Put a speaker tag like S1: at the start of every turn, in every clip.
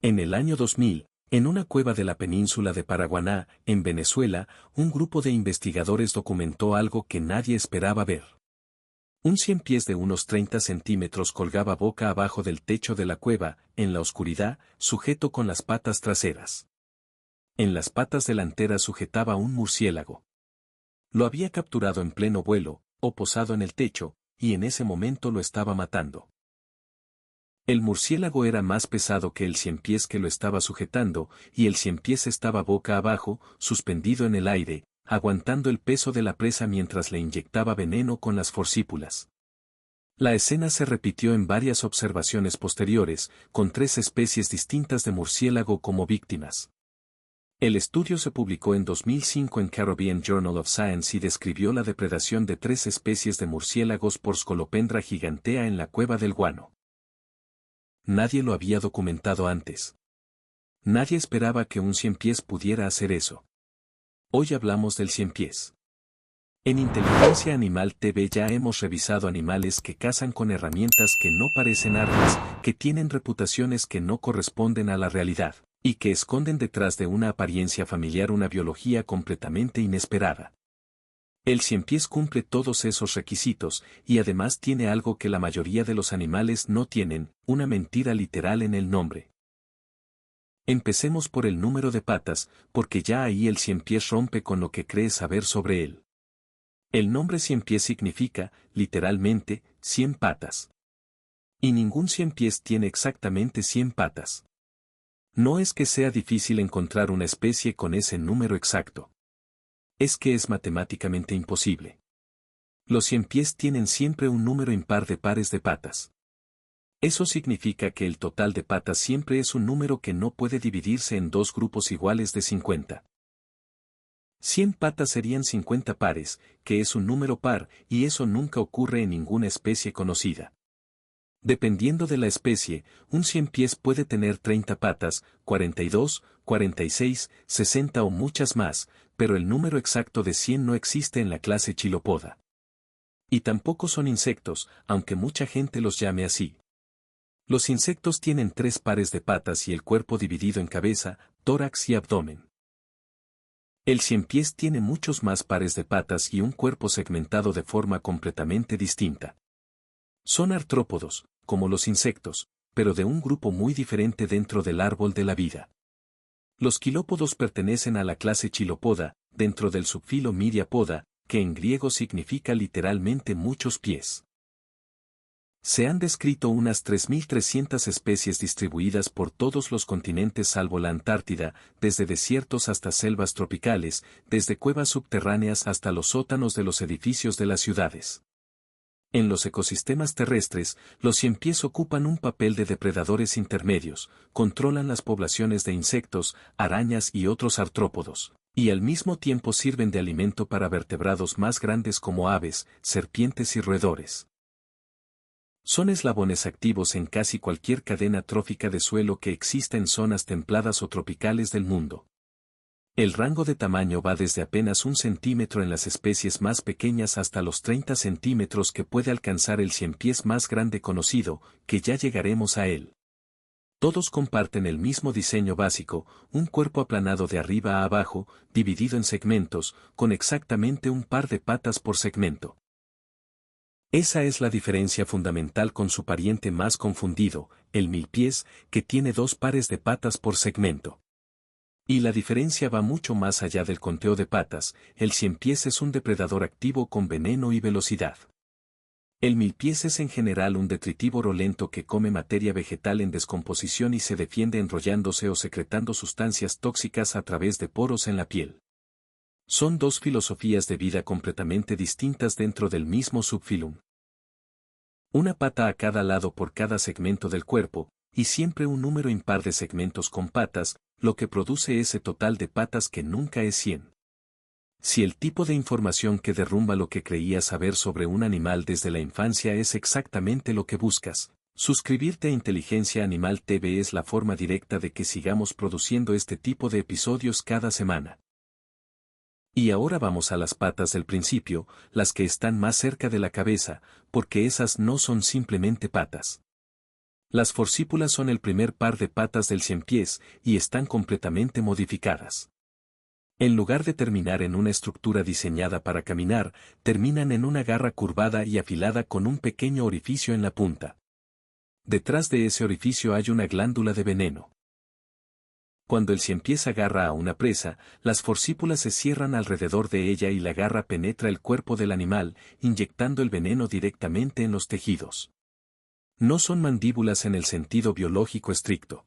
S1: En el año 2000, en una cueva de la península de Paraguaná, en Venezuela, un grupo de investigadores documentó algo que nadie esperaba ver. Un ciempiés de unos 30 centímetros colgaba boca abajo del techo de la cueva, en la oscuridad, sujeto con las patas traseras. En las patas delanteras sujetaba un murciélago. Lo había capturado en pleno vuelo, o posado en el techo, y en ese momento lo estaba matando. El murciélago era más pesado que el ciempiés que lo estaba sujetando, y el ciempiés estaba boca abajo, suspendido en el aire, aguantando el peso de la presa mientras le inyectaba veneno con las forcípulas. La escena se repitió en varias observaciones posteriores, con 3 especies distintas de murciélago como víctimas. El estudio se publicó en 2005 en Caribbean Journal of Science y describió la depredación de 3 especies de murciélagos por Scolopendra gigantea en la cueva del Guano. Nadie lo había documentado antes. Nadie esperaba que un ciempiés pudiera hacer eso. Hoy hablamos del ciempiés. En Inteligencia Animal TV ya hemos revisado animales que cazan con herramientas que no parecen armas, que tienen reputaciones que no corresponden a la realidad, y que esconden detrás de una apariencia familiar una biología completamente inesperada. El ciempiés cumple todos esos requisitos, y además tiene algo que la mayoría de los animales no tienen, una mentira literal en el nombre. Empecemos por el número de patas, porque ya ahí el ciempiés rompe con lo que crees saber sobre él. El nombre ciempiés significa, literalmente, 100 patas. Y ningún ciempiés tiene exactamente 100 patas. No es que sea difícil encontrar una especie con ese número exacto. Es que es matemáticamente imposible. Los ciempiés tienen siempre un número impar de pares de patas. Eso significa que el total de patas siempre es un número que no puede dividirse en 2 grupos iguales de 50. 100 patas serían 50 pares, que es un número par, y eso nunca ocurre en ninguna especie conocida. Dependiendo de la especie, un ciempiés puede tener 30 patas, 42, 46, 60 o muchas más, pero el número exacto de 100 no existe en la clase Chilopoda. Y tampoco son insectos, aunque mucha gente los llame así. Los insectos tienen 3 pares de patas y el cuerpo dividido en cabeza, tórax y abdomen. El ciempiés tiene muchos más pares de patas y un cuerpo segmentado de forma completamente distinta. Son artrópodos, como los insectos, pero de un grupo muy diferente dentro del árbol de la vida. Los quilópodos pertenecen a la clase Chilopoda, dentro del subfilo Myriapoda, que en griego significa literalmente muchos pies. Se han descrito unas 3.300 especies distribuidas por todos los continentes salvo la Antártida, desde desiertos hasta selvas tropicales, desde cuevas subterráneas hasta los sótanos de los edificios de las ciudades. En los ecosistemas terrestres, los ciempiés ocupan un papel de depredadores intermedios, controlan las poblaciones de insectos, arañas y otros artrópodos, y al mismo tiempo sirven de alimento para vertebrados más grandes como aves, serpientes y roedores. Son eslabones activos en casi cualquier cadena trófica de suelo que exista en zonas templadas o tropicales del mundo. El rango de tamaño va desde apenas 1 centímetro en las especies más pequeñas hasta los 30 centímetros que puede alcanzar el ciempiés más grande conocido, que ya llegaremos a él. Todos comparten el mismo diseño básico, un cuerpo aplanado de arriba a abajo, dividido en segmentos, con exactamente un par de patas por segmento. Esa es la diferencia fundamental con su pariente más confundido, el milpiés, que tiene 2 pares de patas por segmento. Y la diferencia va mucho más allá del conteo de patas, el ciempiés es un depredador activo con veneno y velocidad. El milpiés es en general un detritívoro lento que come materia vegetal en descomposición y se defiende enrollándose o secretando sustancias tóxicas a través de poros en la piel. Son 2 filosofías de vida completamente distintas dentro del mismo subfilum. Una pata a cada lado por cada segmento del cuerpo, y siempre un número impar de segmentos con patas, lo que produce ese total de patas que nunca es 100. Si el tipo de información que derrumba lo que creías saber sobre un animal desde la infancia es exactamente lo que buscas, suscribirte a Inteligencia Animal TV es la forma directa de que sigamos produciendo este tipo de episodios cada semana. Y ahora vamos a las patas del principio, las que están más cerca de la cabeza, porque esas no son simplemente patas. Las forcípulas son el primer par de patas del ciempiés y están completamente modificadas. En lugar de terminar en una estructura diseñada para caminar, terminan en una garra curvada y afilada con un pequeño orificio en la punta. Detrás de ese orificio hay una glándula de veneno. Cuando el ciempiés agarra a una presa, las forcípulas se cierran alrededor de ella y la garra penetra el cuerpo del animal, inyectando el veneno directamente en los tejidos. No son mandíbulas en el sentido biológico estricto.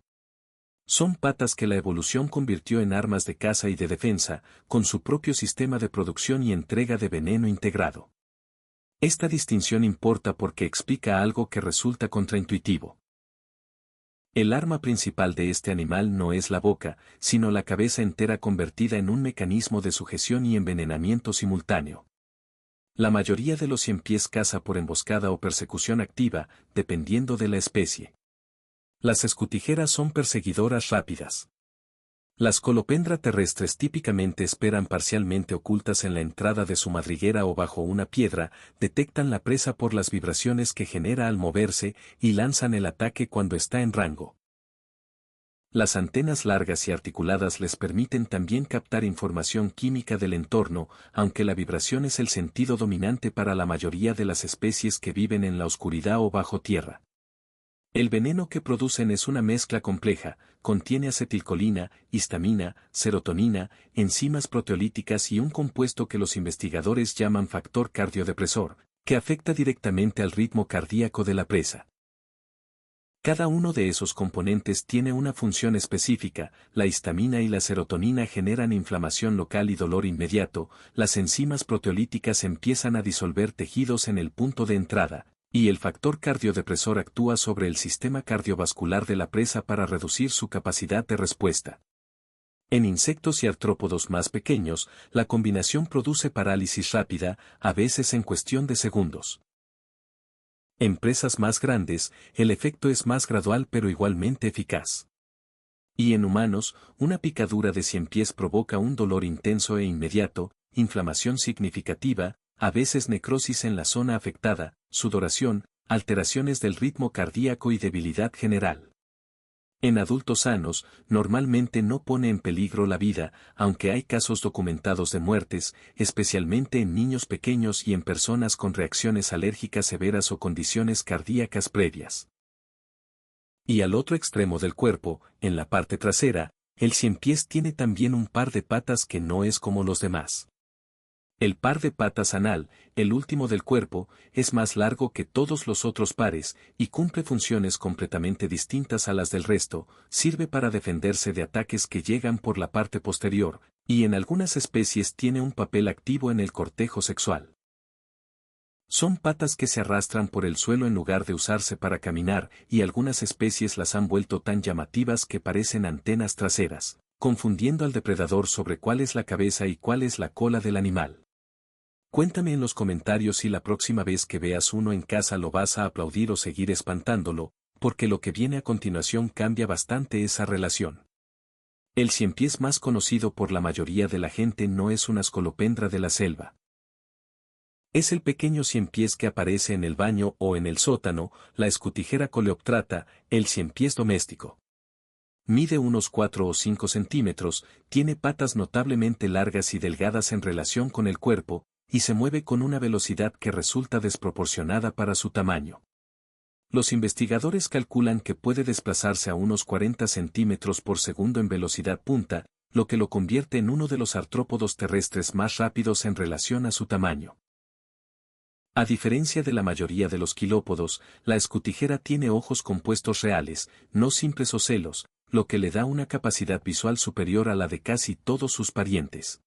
S1: Son patas que la evolución convirtió en armas de caza y de defensa, con su propio sistema de producción y entrega de veneno integrado. Esta distinción importa porque explica algo que resulta contraintuitivo. El arma principal de este animal no es la boca, sino la cabeza entera convertida en un mecanismo de sujeción y envenenamiento simultáneo. La mayoría de los ciempiés caza por emboscada o persecución activa, dependiendo de la especie. Las escutijeras son perseguidoras rápidas. Las colopendra terrestres típicamente esperan parcialmente ocultas en la entrada de su madriguera o bajo una piedra, detectan la presa por las vibraciones que genera al moverse y lanzan el ataque cuando está en rango. Las antenas largas y articuladas les permiten también captar información química del entorno, aunque la vibración es el sentido dominante para la mayoría de las especies que viven en la oscuridad o bajo tierra. El veneno que producen es una mezcla compleja, contiene acetilcolina, histamina, serotonina, enzimas proteolíticas y un compuesto que los investigadores llaman factor cardiodepresor, que afecta directamente al ritmo cardíaco de la presa. Cada uno de esos componentes tiene una función específica, la histamina y la serotonina generan inflamación local y dolor inmediato, las enzimas proteolíticas empiezan a disolver tejidos en el punto de entrada, y el factor cardiodepresor actúa sobre el sistema cardiovascular de la presa para reducir su capacidad de respuesta. En insectos y artrópodos más pequeños, la combinación produce parálisis rápida, a veces en cuestión de segundos. En presas más grandes, el efecto es más gradual pero igualmente eficaz. Y en humanos, una picadura de ciempiés provoca un dolor intenso e inmediato, inflamación significativa, a veces necrosis en la zona afectada, sudoración, alteraciones del ritmo cardíaco y debilidad general. En adultos sanos, normalmente no pone en peligro la vida, aunque hay casos documentados de muertes, especialmente en niños pequeños y en personas con reacciones alérgicas severas o condiciones cardíacas previas. Y al otro extremo del cuerpo, en la parte trasera, el ciempiés tiene también un par de patas que no es como los demás. El par de patas anal, el último del cuerpo, es más largo que todos los otros pares, y cumple funciones completamente distintas a las del resto, sirve para defenderse de ataques que llegan por la parte posterior, y en algunas especies tiene un papel activo en el cortejo sexual. Son patas que se arrastran por el suelo en lugar de usarse para caminar, y algunas especies las han vuelto tan llamativas que parecen antenas traseras, confundiendo al depredador sobre cuál es la cabeza y cuál es la cola del animal. Cuéntame en los comentarios si la próxima vez que veas uno en casa lo vas a aplaudir o seguir espantándolo, porque lo que viene a continuación cambia bastante esa relación. El ciempiés más conocido por la mayoría de la gente no es una scolopendra de la selva. Es el pequeño ciempiés que aparece en el baño o en el sótano, la escutijera coleoptrata, el ciempiés doméstico. Mide unos 4 o 5 centímetros, tiene patas notablemente largas y delgadas en relación con el cuerpo, y se mueve con una velocidad que resulta desproporcionada para su tamaño. Los investigadores calculan que puede desplazarse a unos 40 centímetros por segundo en velocidad punta, lo que lo convierte en uno de los artrópodos terrestres más rápidos en relación a su tamaño. A diferencia de la mayoría de los quilópodos, la escutijera tiene ojos compuestos reales, no simples ocelos, lo que le da una capacidad visual superior a la de casi todos sus parientes.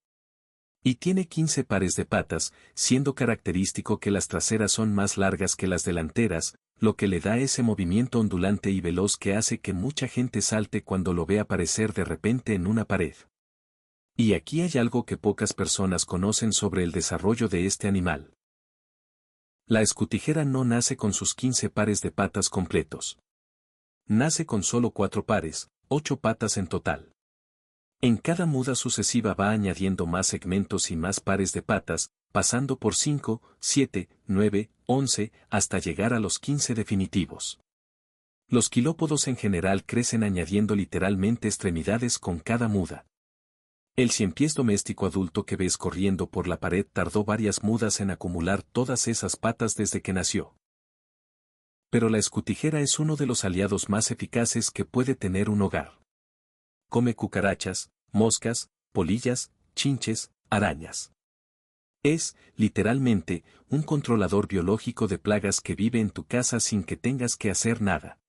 S1: Y tiene 15 pares de patas, siendo característico que las traseras son más largas que las delanteras, lo que le da ese movimiento ondulante y veloz que hace que mucha gente salte cuando lo ve aparecer de repente en una pared. Y aquí hay algo que pocas personas conocen sobre el desarrollo de este animal. La escutijera no nace con sus 15 pares de patas completos. Nace con solo 4 pares, 8 patas en total. En cada muda sucesiva va añadiendo más segmentos y más pares de patas, pasando por 5, 7, 9, 11, hasta llegar a los 15 definitivos. Los quilópodos en general crecen añadiendo literalmente extremidades con cada muda. El ciempiés doméstico adulto que ves corriendo por la pared tardó varias mudas en acumular todas esas patas desde que nació. Pero la escutijera es uno de los aliados más eficaces que puede tener un hogar. Come cucarachas, moscas, polillas, chinches, arañas. Es, literalmente, un controlador biológico de plagas que vive en tu casa sin que tengas que hacer nada.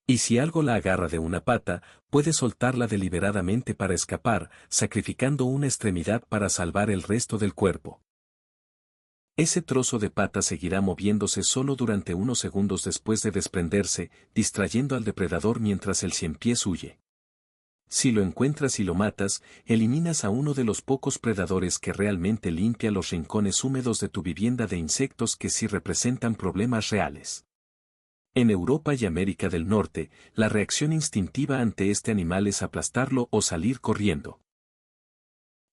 S1: Y si algo la agarra de una pata, puede soltarla deliberadamente para escapar, sacrificando una extremidad para salvar el resto del cuerpo. Ese trozo de pata seguirá moviéndose solo durante unos segundos después de desprenderse, distrayendo al depredador mientras el ciempiés huye. Si lo encuentras y lo matas, eliminas a uno de los pocos predadores que realmente limpia los rincones húmedos de tu vivienda de insectos que sí representan problemas reales. En Europa y América del Norte, la reacción instintiva ante este animal es aplastarlo o salir corriendo.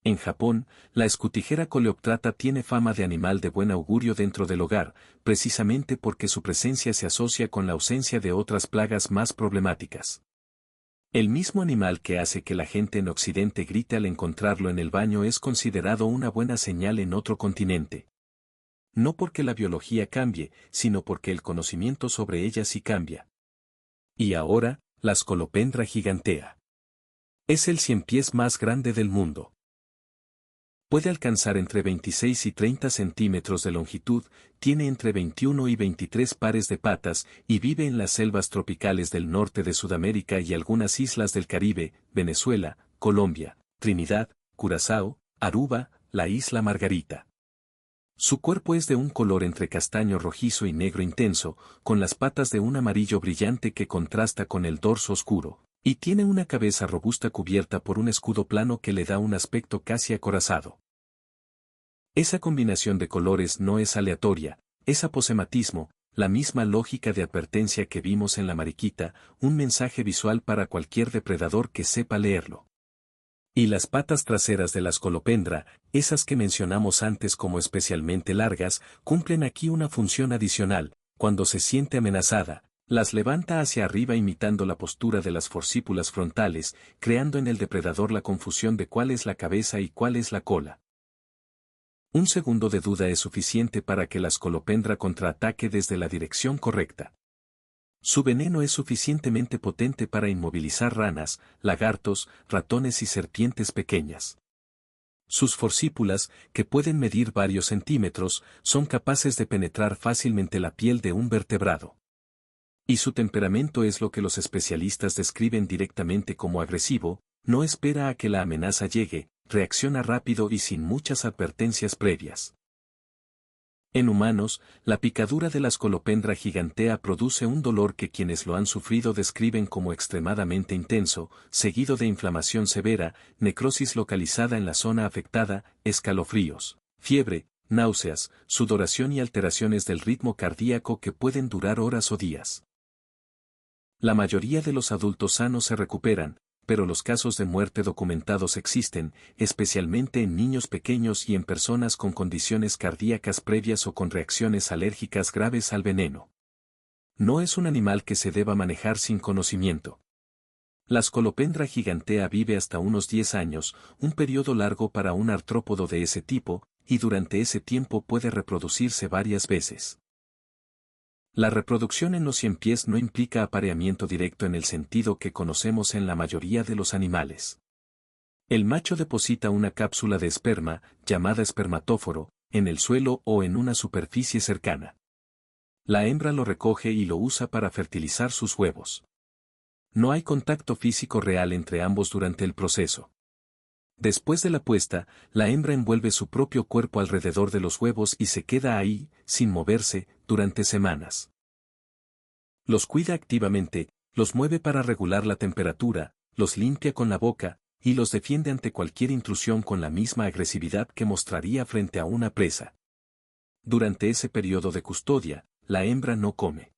S1: En Japón, la escutijera coleoptrata tiene fama de animal de buen augurio dentro del hogar, precisamente porque su presencia se asocia con la ausencia de otras plagas más problemáticas. El mismo animal que hace que la gente en Occidente grite al encontrarlo en el baño es considerado una buena señal en otro continente. No porque la biología cambie, sino porque el conocimiento sobre ella sí cambia. Y ahora, la Scolopendra gigantea. Es el ciempiés más grande del mundo. Puede alcanzar entre 26 y 30 centímetros de longitud, tiene entre 21 y 23 pares de patas y vive en las selvas tropicales del norte de Sudamérica y algunas islas del Caribe, Venezuela, Colombia, Trinidad, Curazao, Aruba, la isla Margarita. Su cuerpo es de un color entre castaño rojizo y negro intenso, con las patas de un amarillo brillante que contrasta con el dorso oscuro, y tiene una cabeza robusta cubierta por un escudo plano que le da un aspecto casi acorazado. Esa combinación de colores no es aleatoria, es aposematismo, la misma lógica de advertencia que vimos en la mariquita, un mensaje visual para cualquier depredador que sepa leerlo. Y las patas traseras de la Scolopendra, esas que mencionamos antes como especialmente largas, cumplen aquí una función adicional. Cuando se siente amenazada, las levanta hacia arriba imitando la postura de las forcípulas frontales, creando en el depredador la confusión de cuál es la cabeza y cuál es la cola. Un segundo de duda es suficiente para que la Scolopendra contraataque desde la dirección correcta. Su veneno es suficientemente potente para inmovilizar ranas, lagartos, ratones y serpientes pequeñas. Sus forcípulas, que pueden medir varios centímetros, son capaces de penetrar fácilmente la piel de un vertebrado. Y su temperamento es lo que los especialistas describen directamente como agresivo, no espera a que la amenaza llegue, reacciona rápido y sin muchas advertencias previas. En humanos, la picadura de la Scolopendra gigantea produce un dolor que quienes lo han sufrido describen como extremadamente intenso, seguido de inflamación severa, necrosis localizada en la zona afectada, escalofríos, fiebre, náuseas, sudoración y alteraciones del ritmo cardíaco que pueden durar horas o días. La mayoría de los adultos sanos se recuperan, pero los casos de muerte documentados existen, especialmente en niños pequeños y en personas con condiciones cardíacas previas o con reacciones alérgicas graves al veneno. No es un animal que se deba manejar sin conocimiento. La Scolopendra gigantea vive hasta unos 10 años, un periodo largo para un artrópodo de ese tipo, y durante ese tiempo puede reproducirse varias veces. La reproducción en los ciempiés no implica apareamiento directo en el sentido que conocemos en la mayoría de los animales. El macho deposita una cápsula de esperma, llamada espermatóforo, en el suelo o en una superficie cercana. La hembra lo recoge y lo usa para fertilizar sus huevos. No hay contacto físico real entre ambos durante el proceso. Después de la puesta, la hembra envuelve su propio cuerpo alrededor de los huevos y se queda ahí, sin moverse, durante semanas. Los cuida activamente, los mueve para regular la temperatura, los limpia con la boca, y los defiende ante cualquier intrusión con la misma agresividad que mostraría frente a una presa. Durante ese periodo de custodia, la hembra no come.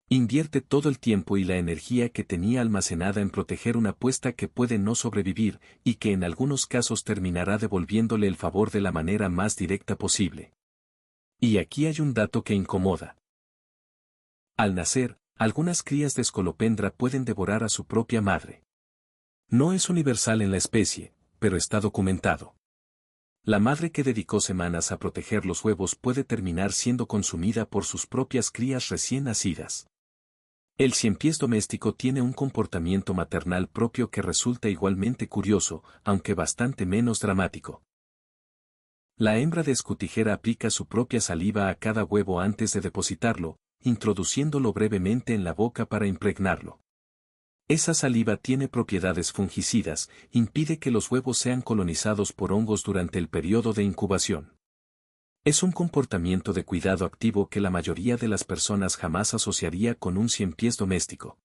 S1: Invierte todo el tiempo y la energía que tenía almacenada en proteger una puesta que puede no sobrevivir, y que en algunos casos terminará devolviéndole el favor de la manera más directa posible. Y aquí hay un dato que incomoda. Al nacer, Algunas crías de escolopendra pueden devorar a su propia madre. No es universal en la especie, pero está documentado. La madre que dedicó semanas a proteger los huevos puede terminar siendo consumida por sus propias crías recién nacidas. El ciempiés doméstico tiene un comportamiento maternal propio que resulta igualmente curioso, aunque bastante menos dramático. La hembra de escutijera aplica su propia saliva a cada huevo antes de depositarlo, introduciéndolo brevemente en la boca para impregnarlo. Esa saliva tiene propiedades fungicidas, impide que los huevos sean colonizados por hongos durante el periodo de incubación. Es un comportamiento de cuidado activo que la mayoría de las personas jamás asociaría con un ciempiés doméstico.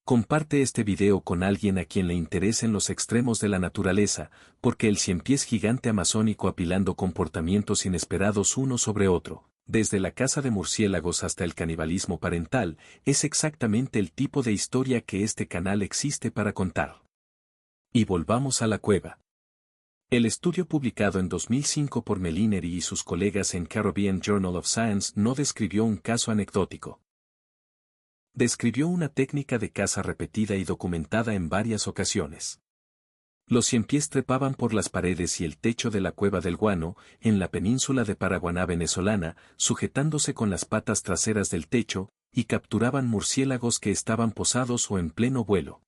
S1: Comparte este video con alguien a quien le interesen los extremos de la naturaleza, porque el ciempiés gigante amazónico apilando comportamientos inesperados uno sobre otro, desde la caza de murciélagos hasta el canibalismo parental, es exactamente el tipo de historia que este canal existe para contar. Y volvamos a la cueva. El estudio publicado en 2005 por Melinery y sus colegas en Caribbean Journal of Science no describió un caso anecdótico. Describió una técnica de caza repetida y documentada en varias ocasiones. Los ciempiés trepaban por las paredes y el techo de la Cueva del Guano, en la península de Paraguaná venezolana, sujetándose con las patas traseras del techo, y capturaban murciélagos que estaban posados o en pleno vuelo.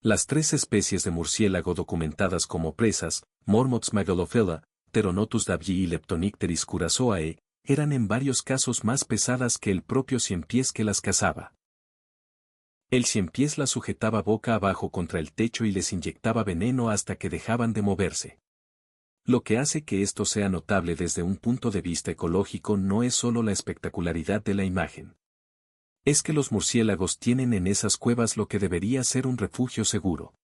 S1: Las 3 especies de murciélago documentadas como presas, Mormots megalophila, Pteronotus davyi y Leptonicteris curazoae, eran en varios casos más pesadas que el propio ciempiés que las cazaba. El ciempiés las sujetaba boca abajo contra el techo y les inyectaba veneno hasta que dejaban de moverse. Lo que hace que esto sea notable desde un punto de vista ecológico no es solo la espectacularidad de la imagen. Es que los murciélagos tienen en esas cuevas lo que debería ser un refugio seguro.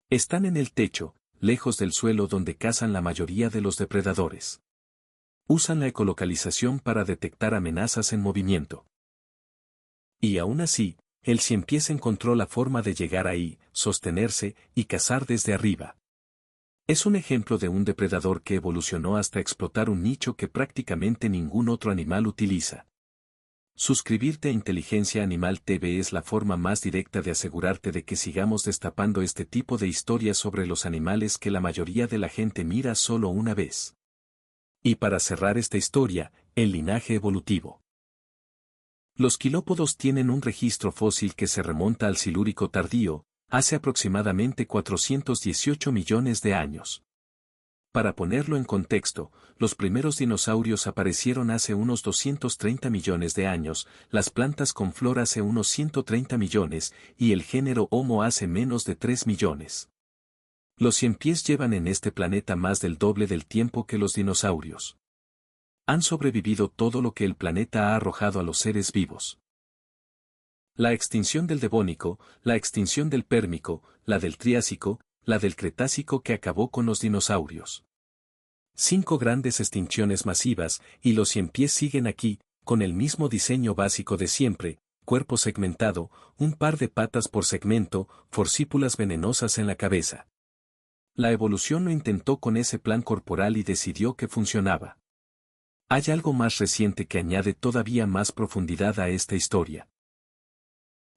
S1: Están en el techo, lejos del suelo donde cazan la mayoría de los depredadores. Usan la ecolocalización para detectar amenazas en movimiento. Y aún así, el ciempiés encontró la forma de llegar ahí, sostenerse y cazar desde arriba. Es un ejemplo de un depredador que evolucionó hasta explotar un nicho que prácticamente ningún otro animal utiliza. Suscribirte a Inteligencia Animal TV es la forma más directa de asegurarte de que sigamos destapando este tipo de historias sobre los animales que la mayoría de la gente mira solo una vez. Y para cerrar esta historia, el linaje evolutivo. Los quilópodos tienen un registro fósil que se remonta al Silúrico tardío, hace aproximadamente 418 millones de años. Para ponerlo en contexto, los primeros dinosaurios aparecieron hace unos 230 millones de años, las plantas con flor hace unos 130 millones, y el género Homo hace menos de 3 millones. Los ciempiés llevan en este planeta más del doble del tiempo que los dinosaurios. Han sobrevivido todo lo que el planeta ha arrojado a los seres vivos. La extinción del Devónico, la extinción del Pérmico, la del Triásico, la del Cretácico que acabó con los dinosaurios. 5 grandes extinciones masivas, y los ciempiés siguen aquí, con el mismo diseño básico de siempre, cuerpo segmentado, un par de patas por segmento, forcípulas venenosas en la cabeza. La evolución lo intentó con ese plan corporal y decidió que funcionaba. Hay algo más reciente que añade todavía más profundidad a esta historia.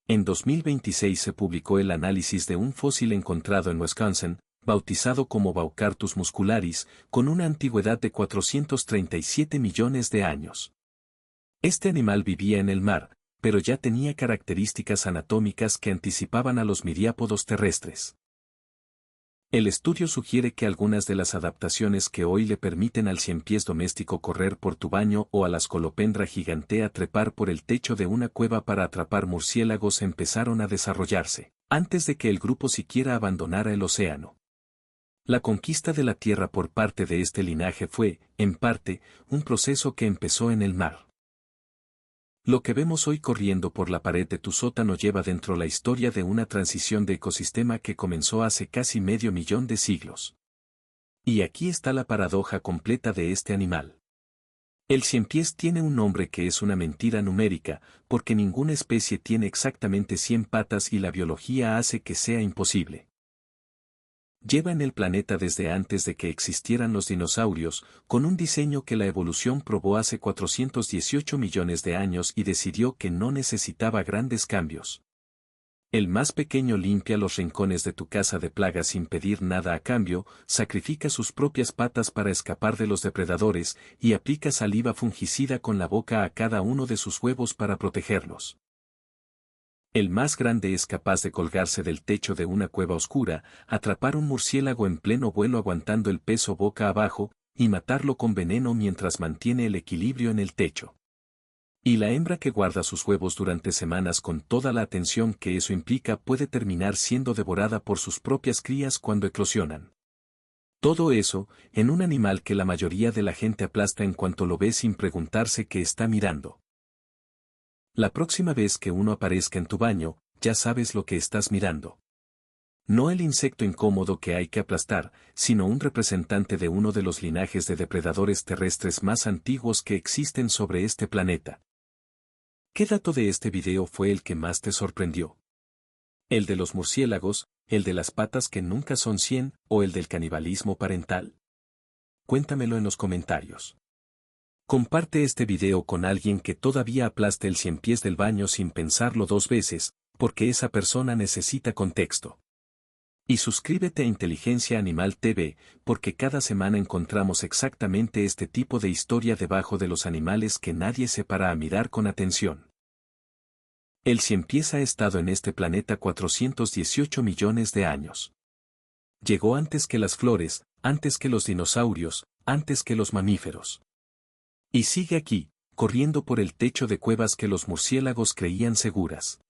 S1: En 2026 se publicó el análisis de un fósil encontrado en Wisconsin, bautizado como Baucartus muscularis, con una antigüedad de 437 millones de años. Este animal vivía en el mar, pero ya tenía características anatómicas que anticipaban a los miriápodos terrestres. El estudio sugiere que algunas de las adaptaciones que hoy le permiten al ciempiés doméstico correr por tu baño o a la escolopendra gigantea trepar por el techo de una cueva para atrapar murciélagos empezaron a desarrollarse, antes de que el grupo siquiera abandonara el océano. La conquista de la Tierra por parte de este linaje fue, en parte, un proceso que empezó en el mar. Lo que vemos hoy corriendo por la pared de tu sótano lleva dentro la historia de una transición de ecosistema que comenzó hace casi medio millón de siglos. Y aquí está la paradoja completa de este animal. El ciempiés tiene un nombre que es una mentira numérica, porque ninguna especie tiene exactamente 100 patas y la biología hace que sea imposible. Lleva en el planeta desde antes de que existieran los dinosaurios, con un diseño que la evolución probó hace 418 millones de años y decidió que no necesitaba grandes cambios. El más pequeño limpia los rincones de tu casa de plagas sin pedir nada a cambio, sacrifica sus propias patas para escapar de los depredadores y aplica saliva fungicida con la boca a cada uno de sus huevos para protegerlos. El más grande es capaz de colgarse del techo de una cueva oscura, atrapar un murciélago en pleno vuelo aguantando el peso boca abajo, y matarlo con veneno mientras mantiene el equilibrio en el techo. Y la hembra que guarda sus huevos durante semanas con toda la atención que eso implica puede terminar siendo devorada por sus propias crías cuando eclosionan. Todo eso, en un animal que la mayoría de la gente aplasta en cuanto lo ve sin preguntarse qué está mirando. La próxima vez que uno aparezca en tu baño, ya sabes lo que estás mirando. No el insecto incómodo que hay que aplastar, sino un representante de uno de los linajes de depredadores terrestres más antiguos que existen sobre este planeta. ¿Qué dato de este video fue el que más te sorprendió? ¿El de los murciélagos, el de las patas que nunca son 100 o el del canibalismo parental? Cuéntamelo en los comentarios. Comparte este video con alguien que todavía aplaste el 100 pies del baño sin pensarlo 2 veces, porque esa persona necesita contexto. Y suscríbete a Inteligencia Animal TV, porque cada semana encontramos exactamente este tipo de historia debajo de los animales que nadie se para a mirar con atención. El 100 pies ha estado en este planeta 418 millones de años. Llegó antes que las flores, antes que los dinosaurios, antes que los mamíferos. Y sigue aquí, corriendo por el techo de cuevas que los murciélagos creían seguras.